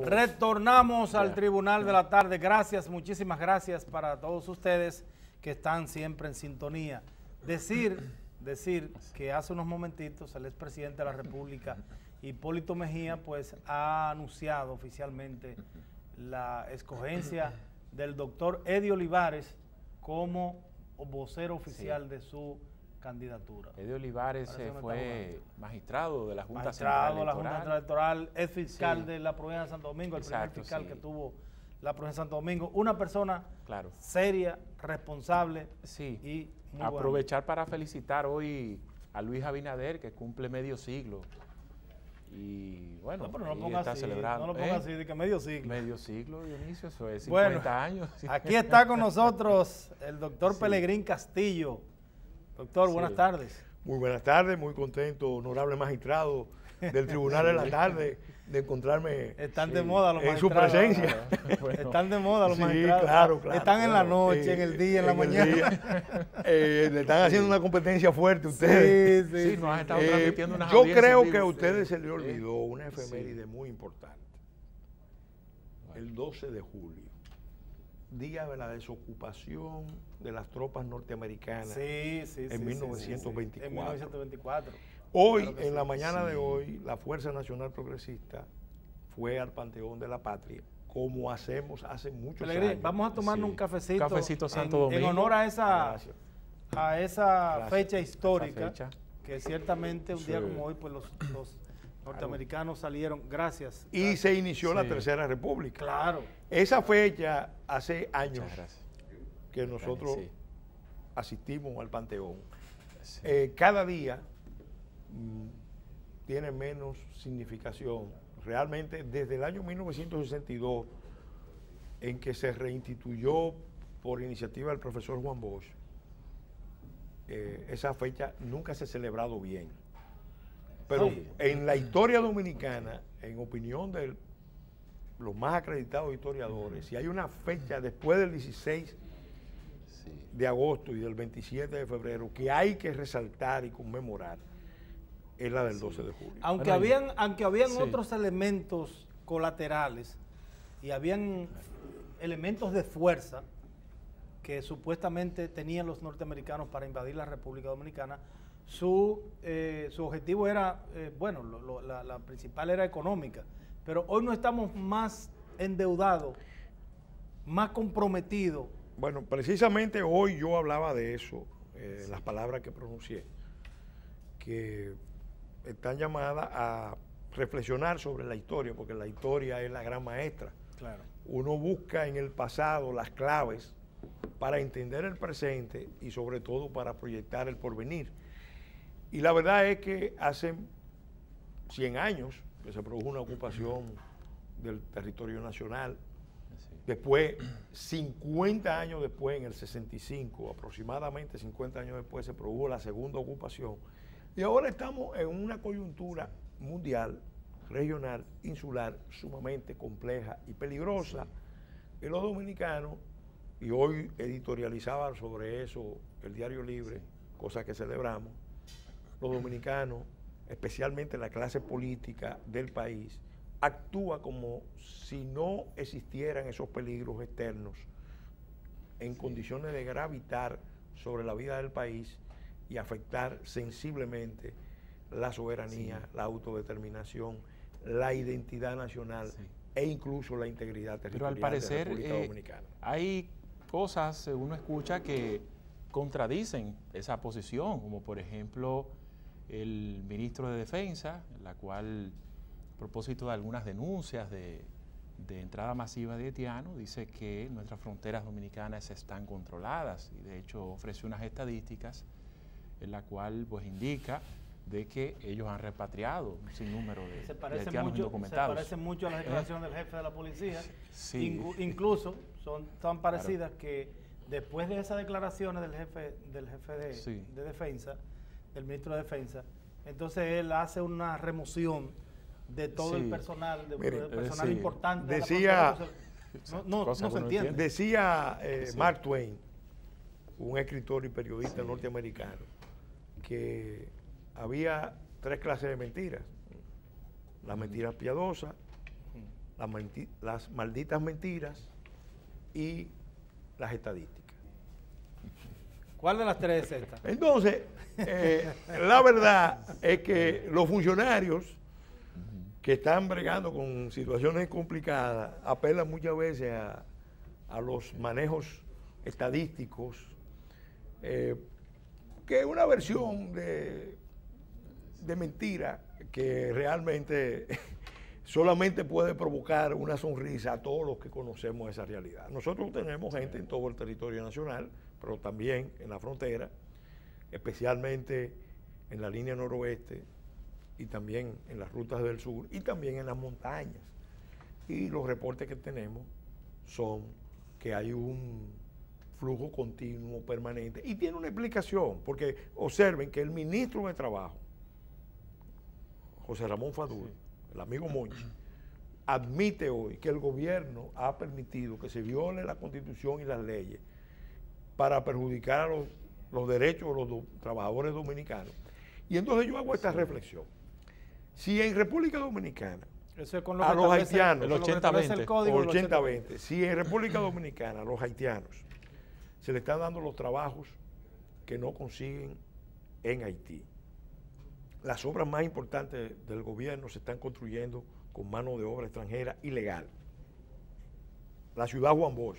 Retornamos al Tribunal de la Tarde. Gracias, muchísimas gracias para todos ustedes que están siempre en sintonía. Decir que hace unos momentitos el expresidente de la República, Hipólito Mejía, pues ha anunciado oficialmente la escogencia del doctor Eddie Olivares como vocero oficial de su candidatura. Eddie Olivares fue magistrado de la Junta Central Electoral, es fiscal de la provincia de Santo Domingo, el primer fiscal que tuvo la provincia de Santo Domingo, una persona seria, responsable y muy aprovechar para felicitar hoy a Luis Abinader, que cumple medio siglo. Y bueno, no, pero no lo ponga así, celebrando. No lo ponga así, de que medio siglo. Medio siglo, Dionisio, eso es 50 años. Aquí está con nosotros el doctor Pelegrín Castillo. Doctor, buenas tardes. Muy buenas tardes, muy contento, honorable magistrado del Tribunal de la Tarde, de encontrarme están de moda los en su presencia. Están de moda los magistrados. Claro. Están en la noche, en el día, en la mañana. Le están haciendo una competencia fuerte ustedes. Sí, nos han estado transmitiendo unas yo creo que a ustedes se les olvidó una efeméride muy importante. El 12 de julio, día de la desocupación de las tropas norteamericanas en 1924. En 1924. Hoy, en la mañana de hoy, la Fuerza Nacional Progresista fue al Panteón de la Patria, como hacemos hace muchos años. Vamos a tomarnos un cafecito Santo Domingo. En honor a esa fecha histórica, que ciertamente un día como hoy, pues los norteamericanos salieron, gracias. Y se inició la Tercera República. Claro. Esa fecha hace años que nosotros asistimos al Panteón. Cada día tiene menos significación. Realmente desde el año 1962, en que se reinstituyó por iniciativa del profesor Juan Bosch, esa fecha nunca se ha celebrado bien. Pero en la historia dominicana, en opinión de los más acreditados historiadores, si hay una fecha después del 16 de agosto y del 27 de febrero que hay que resaltar y conmemorar, es la del 12 de julio. Aunque habían otros elementos colaterales y habían elementos de fuerza que supuestamente tenían los norteamericanos para invadir la República Dominicana, su objetivo era, la principal era económica, pero hoy no estamos más endeudados, más comprometidos. Bueno, precisamente hoy yo hablaba de eso, las palabras que pronuncié, que están llamadas a reflexionar sobre la historia, porque la historia es la gran maestra. Claro. Uno busca en el pasado las claves para entender el presente y sobre todo para proyectar el porvenir. Y la verdad es que hace 100 años que se produjo una ocupación del territorio nacional. Después, 50 años después, en el 65, aproximadamente 50 años después, se produjo la segunda ocupación. Y ahora estamos en una coyuntura mundial, regional, insular, sumamente compleja y peligrosa. Y los dominicanos, y hoy editorializaba sobre eso el Diario Libre, cosa que celebramos, los dominicanos, especialmente la clase política del país, actúa como si no existieran esos peligros externos en condiciones de gravitar sobre la vida del país y afectar sensiblemente la soberanía, la autodeterminación, la identidad nacional e incluso la integridad territorial. Pero al parecer, de la República Dominicana. Hay cosas, uno escucha, que contradicen esa posición, como por ejemplo el ministro de Defensa, la cual, a propósito de algunas denuncias de entrada masiva de haitianos, dice que nuestras fronteras dominicanas están controladas y de hecho ofrece unas estadísticas en la cual pues indica de que ellos han repatriado un sinnúmero de haitianos indocumentados. Se parece mucho a las declaraciones del jefe de la policía. Incluso son tan parecidas que después de esas declaraciones del jefe de defensa, del ministro de Defensa, entonces él hace una remoción de todo el personal, personal importante. Decía, no se entiende. Decía Mark Twain, un escritor y periodista norteamericano, que había tres clases de mentiras: las mentiras piadosas, las malditas mentiras y las estadísticas. ¿Cuál de las tres es esta? Entonces, la verdad es que los funcionarios que están bregando con situaciones complicadas apelan muchas veces a los manejos estadísticos, que es una versión de mentira que realmente solamente puede provocar una sonrisa a todos los que conocemos esa realidad. Nosotros tenemos gente en todo el territorio nacional, pero también en la frontera, especialmente en la línea noroeste y también en las rutas del sur y también en las montañas. Y los reportes que tenemos son que hay un flujo continuo, permanente, y tiene una explicación, porque observen que el ministro de Trabajo, José Ramón Fadul, el amigo Monchi, admite hoy que el gobierno ha permitido que se viole la Constitución y las leyes para perjudicar a los derechos de los trabajadores dominicanos. Y entonces yo hago esta reflexión. Si en República Dominicana Eso es con lo a que los establece- haitianos, eso es lo que establece el código, el 80-20, si en República Dominicana a los haitianos se le están dando los trabajos que no consiguen en Haití, las obras más importantes del gobierno se están construyendo con mano de obra extranjera ilegal. La ciudad Juan Bosch,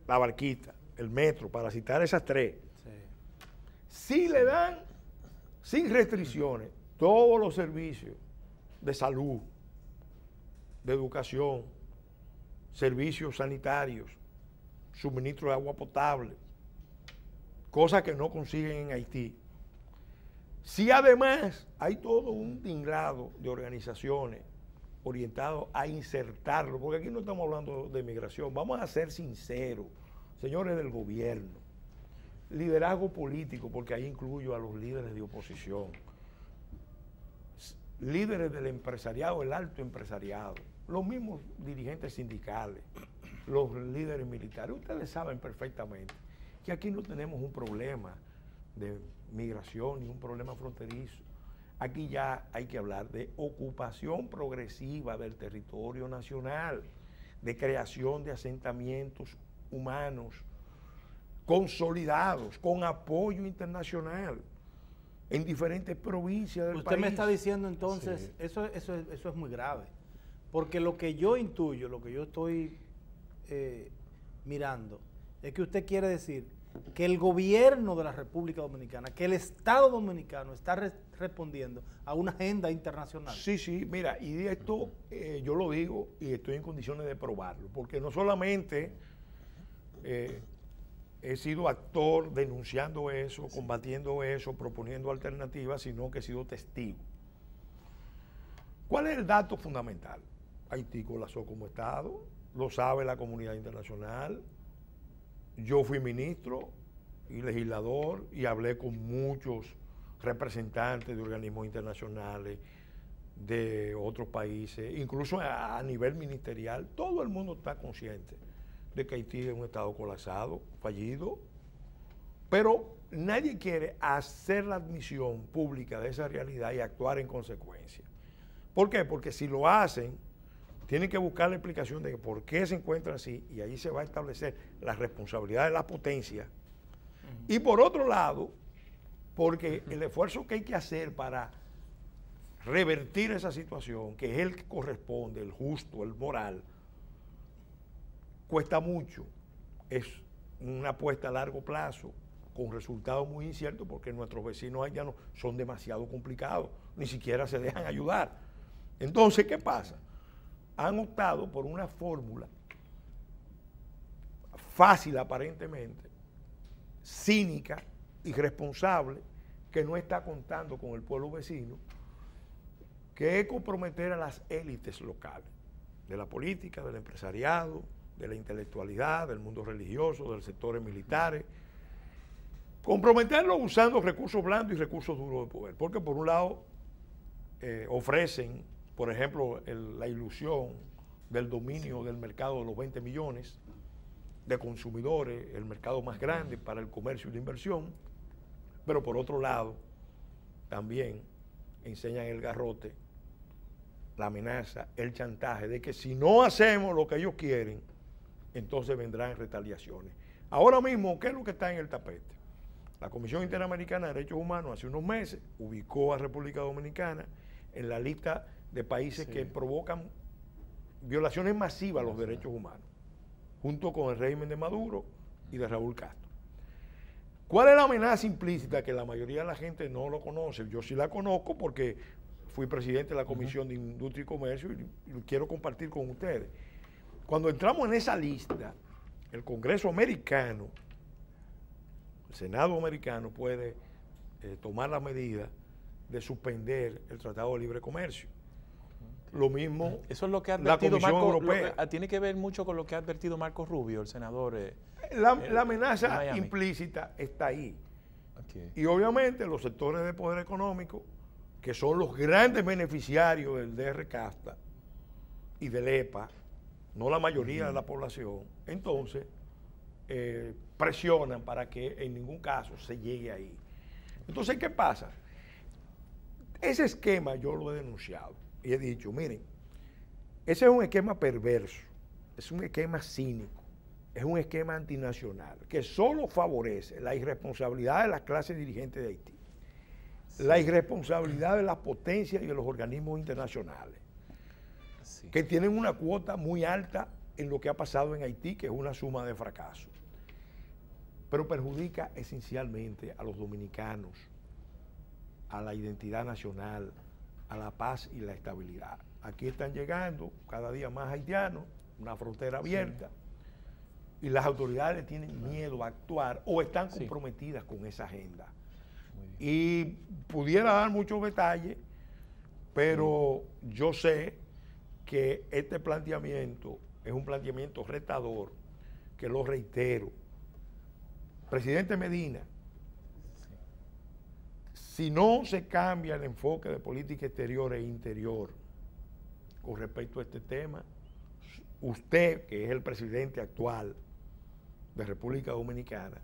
la Barquita, el metro, para citar esas tres. Sí. Si le dan sin restricciones todos los servicios de salud, de educación, servicios sanitarios, suministro de agua potable, cosas que no consiguen en Haití. Si además hay todo un tinglado de organizaciones orientados a insertarlo, porque aquí no estamos hablando de migración, vamos a ser sinceros, señores del gobierno, liderazgo político, porque ahí incluyo a los líderes de oposición, líderes del empresariado, el alto empresariado, los mismos dirigentes sindicales, los líderes militares. Ustedes saben perfectamente que aquí no tenemos un problema de migración ni un problema fronterizo. Aquí ya hay que hablar de ocupación progresiva del territorio nacional, de creación de asentamientos humanos consolidados, con apoyo internacional, en diferentes provincias del país. Usted me está diciendo entonces, Sí. eso es muy grave, porque lo que yo intuyo, lo que yo estoy mirando, es que usted quiere decir que el gobierno de la República Dominicana, que el Estado Dominicano está respondiendo a una agenda internacional. Sí, sí, mira, y esto yo lo digo y estoy en condiciones de probarlo, porque no solamente he sido actor denunciando eso, combatiendo eso, proponiendo alternativas, sino que he sido testigo. ¿Cuál es el dato fundamental? Haití colapsó como Estado, lo sabe la comunidad internacional. Yo fui ministro y legislador y hablé con muchos representantes de organismos internacionales, de otros países, incluso a nivel ministerial. Todo el mundo está consciente de que Haití es un Estado colapsado, fallido, pero nadie quiere hacer la admisión pública de esa realidad y actuar en consecuencia. ¿Por qué? Porque si lo hacen, tienen que buscar la explicación de por qué se encuentra así, y ahí se va a establecer la responsabilidad de la potencia. Y por otro lado, porque el esfuerzo que hay que hacer para revertir esa situación, que es el que corresponde, el justo, el moral, cuesta mucho. Es una apuesta a largo plazo, con resultados muy inciertos, porque nuestros vecinos haitianos son demasiado complicados, ni siquiera se dejan ayudar. Entonces, ¿qué pasa? Han optado por una fórmula fácil aparentemente, cínica, irresponsable, que no está contando con el pueblo vecino, que es comprometer a las élites locales, de la política, del empresariado, de la intelectualidad, del mundo religioso, de los sectores militares, comprometerlos usando recursos blandos y recursos duros de poder, porque por un lado ofrecen, por ejemplo, la ilusión del dominio del mercado de los 20 millones de consumidores, el mercado más grande para el comercio y la inversión, pero por otro lado también enseñan el garrote la amenaza, el chantaje de que si no hacemos lo que ellos quieren, entonces vendrán retaliaciones. Ahora mismo, ¿qué es lo que está en el tapete? La Comisión Interamericana de Derechos Humanos hace unos meses ubicó a República Dominicana en la lista de países que provocan violaciones masivas a los derechos humanos, junto con el régimen de Maduro y de Raúl Castro. ¿Cuál es la amenaza implícita? Que la mayoría de la gente no lo conoce. Yo sí la conozco porque fui presidente de la Comisión de Industria y Comercio y lo quiero compartir con ustedes. Cuando entramos en esa lista, el Congreso americano, el Senado americano puede tomar la medida de suspender el Tratado de Libre Comercio. Lo mismo eso es lo que ha la advertido Comisión Marco, Europea. tiene que ver mucho con lo que ha advertido Marco Rubio, el senador. La amenaza implícita está ahí. Okay. Y obviamente los sectores de poder económico, que son los grandes beneficiarios del DR-CAFTA y del EPA, no la mayoría de la población, entonces presionan para que en ningún caso se llegue ahí. Entonces, ¿qué pasa? Ese esquema yo lo he denunciado y he dicho, miren, ese es un esquema perverso, es un esquema cínico, es un esquema antinacional que solo favorece la irresponsabilidad de las clases dirigentes de Haití, la irresponsabilidad de las potencias y de los organismos internacionales, que tienen una cuota muy alta en lo que ha pasado en Haití, que es una suma de fracasos, pero perjudica esencialmente a los dominicanos, a la identidad nacional, a la paz y la estabilidad. Aquí están llegando cada día más haitianos, una frontera abierta, y las autoridades tienen miedo a actuar o están comprometidas con esa agenda. Y pudiera dar muchos detalles, pero yo sé que este planteamiento es un planteamiento retador, que lo reitero. Presidente Medina, si no se cambia el enfoque de política exterior e interior con respecto a este tema, usted, que es el presidente actual de República Dominicana,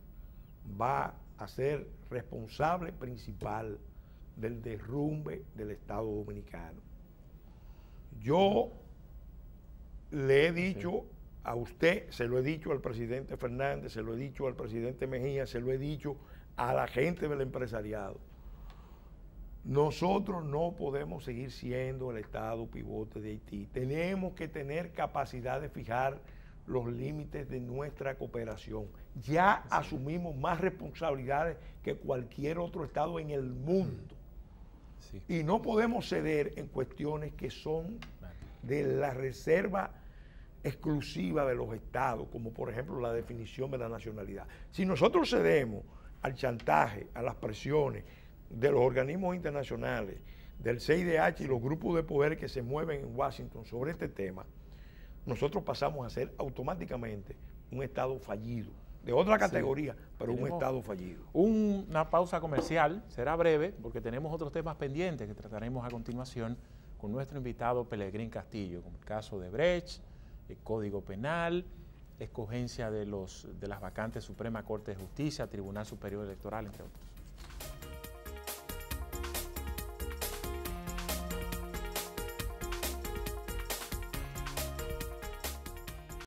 va a ser responsable principal del derrumbe del Estado Dominicano. Yo le he dicho a usted, se lo he dicho al presidente Fernández, se lo he dicho al presidente Mejía, se lo he dicho a la gente del empresariado. Nosotros no podemos seguir siendo el Estado pivote de Haití. Tenemos que tener capacidad de fijar los límites de nuestra cooperación. Ya asumimos más responsabilidades que cualquier otro Estado en el mundo. Y no podemos ceder en cuestiones que son de la reserva exclusiva de los Estados, como por ejemplo la definición de la nacionalidad. Si nosotros cedemos al chantaje, a las presiones de los organismos internacionales, del CIDH y los grupos de poder que se mueven en Washington sobre este tema, nosotros pasamos a ser automáticamente un Estado fallido, de otra categoría, pero un Estado fallido. Una pausa comercial, será breve, porque tenemos otros temas pendientes que trataremos a continuación con nuestro invitado Pelegrín Castillo, como el caso de Brecht, el Código Penal, escogencia de las vacantes Suprema Corte de Justicia, Tribunal Superior Electoral, entre otros.